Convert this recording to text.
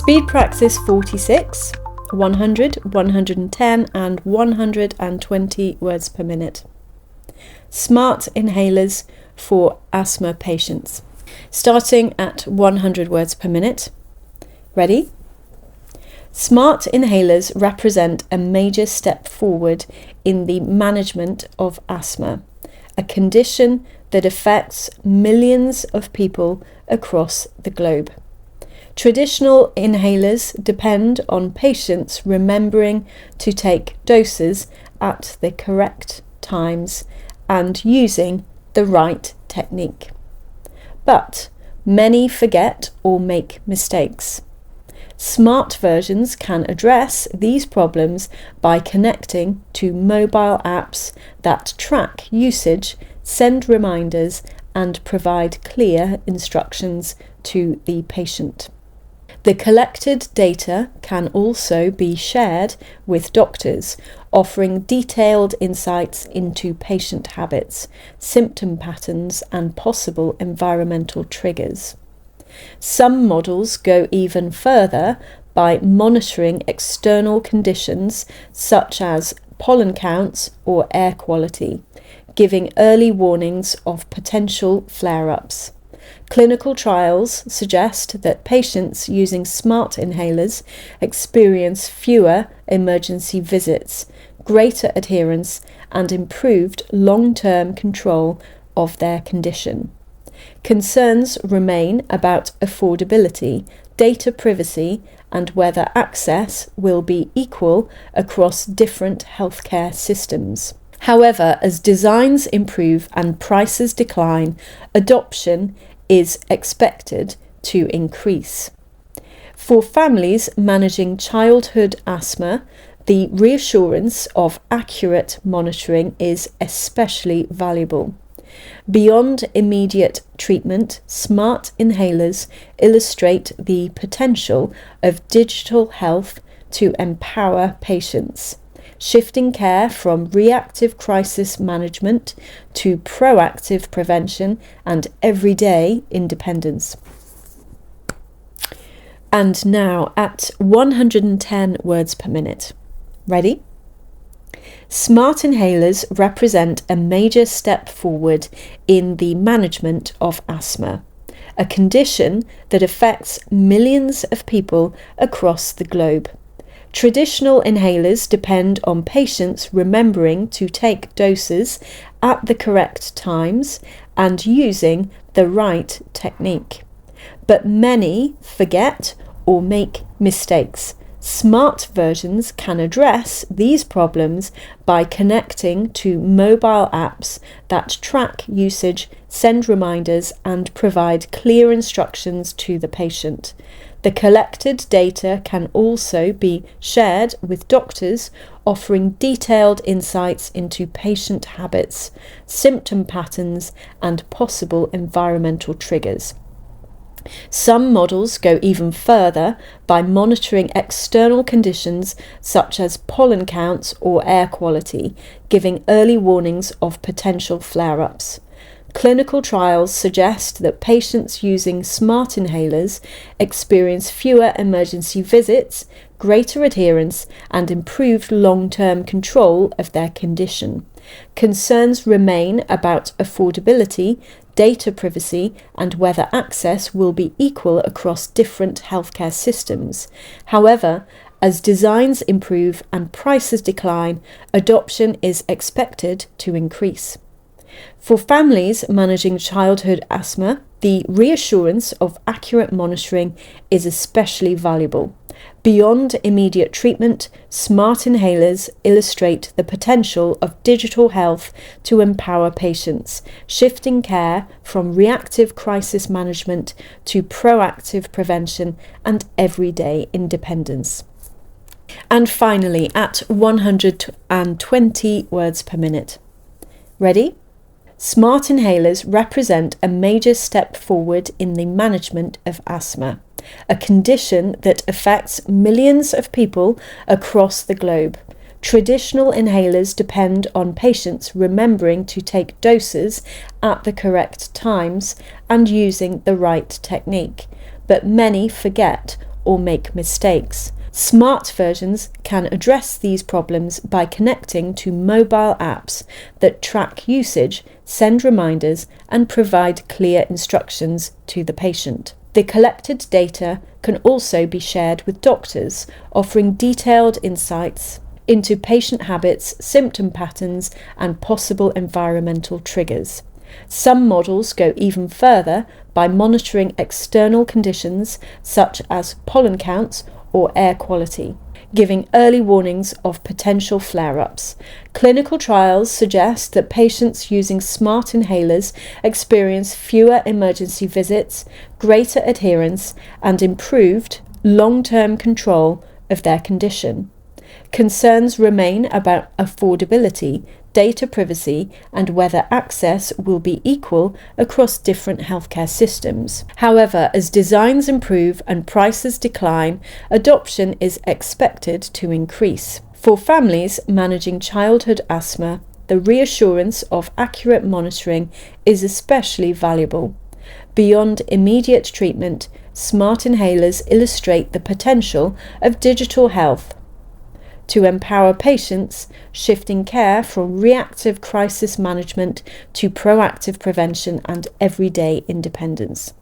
Speed practice 46, 100, 110 and 120 words per minute. Smart inhalers for asthma patients. Starting at 100 words per minute. Ready? Smart inhalers represent a major step forward in the management of asthma, a condition that affects millions of people across the globe. Traditional inhalers depend on patients remembering to take doses at the correct times and using the right technique. But many forget or make mistakes. Smart versions can address these problems by connecting to mobile apps that track usage, send reminders, and provide clear instructions to the patient. The collected data can also be shared with doctors, offering detailed insights into patient habits, symptom patterns, and possible environmental triggers. Some models go even further by monitoring external conditions such as pollen counts or air quality, giving early warnings of potential flare-ups. Clinical trials suggest that patients using smart inhalers experience fewer emergency visits, greater adherence, and improved long-term control of their condition. Concerns remain about affordability, data privacy, and whether access will be equal across different healthcare systems. However, as designs improve and prices decline, adoption is expected to increase. For families managing childhood asthma, the reassurance of accurate monitoring is especially valuable. Beyond immediate treatment, smart inhalers illustrate the potential of digital health to empower patients, shifting care from reactive crisis management to proactive prevention and everyday independence. And now at 110 words per minute. Ready? Smart inhalers represent a major step forward in the management of asthma, a condition that affects millions of people across the globe. Traditional inhalers depend on patients remembering to take doses at the correct times and using the right technique. But many forget or make mistakes. Smart versions can address these problems by connecting to mobile apps that track usage, send reminders, and provide clear instructions to the patient. The collected data can also be shared with doctors, offering detailed insights into patient habits, symptom patterns, and possible environmental triggers. Some models go even further by monitoring external conditions such as pollen counts or air quality, giving early warnings of potential flare-ups. Clinical trials suggest that patients using smart inhalers experience fewer emergency visits, greater adherence, and improved long-term control of their condition. Concerns remain about affordability, data privacy, and whether access will be equal across different healthcare systems. However, as designs improve and prices decline, adoption is expected to increase. For families managing childhood asthma, the reassurance of accurate monitoring is especially valuable. Beyond immediate treatment, smart inhalers illustrate the potential of digital health to empower patients, shifting care from reactive crisis management to proactive prevention and everyday independence. And finally, at 120 words per minute. Ready? Smart inhalers represent a major step forward in the management of asthma, a condition that affects millions of people across the globe. Traditional inhalers depend on patients remembering to take doses at the correct times and using the right technique, but many forget or make mistakes. Smart versions can address these problems by connecting to mobile apps that track usage, send reminders, and provide clear instructions to the patient. The collected data can also be shared with doctors, offering detailed insights into patient habits, symptom patterns, and possible environmental triggers. Some models go even further by monitoring external conditions such as pollen counts or air quality, giving early warnings of potential flare-ups. Clinical trials suggest that patients using smart inhalers experience fewer emergency visits, greater adherence, and improved long-term control of their condition. Concerns remain about affordability, data privacy, and whether access will be equal across different healthcare systems. However, as designs improve and prices decline, adoption is expected to increase. For families managing childhood asthma, the reassurance of accurate monitoring is especially valuable. Beyond immediate treatment, smart inhalers illustrate the potential of digital health to empower patients, shifting care from reactive crisis management to proactive prevention and everyday independence.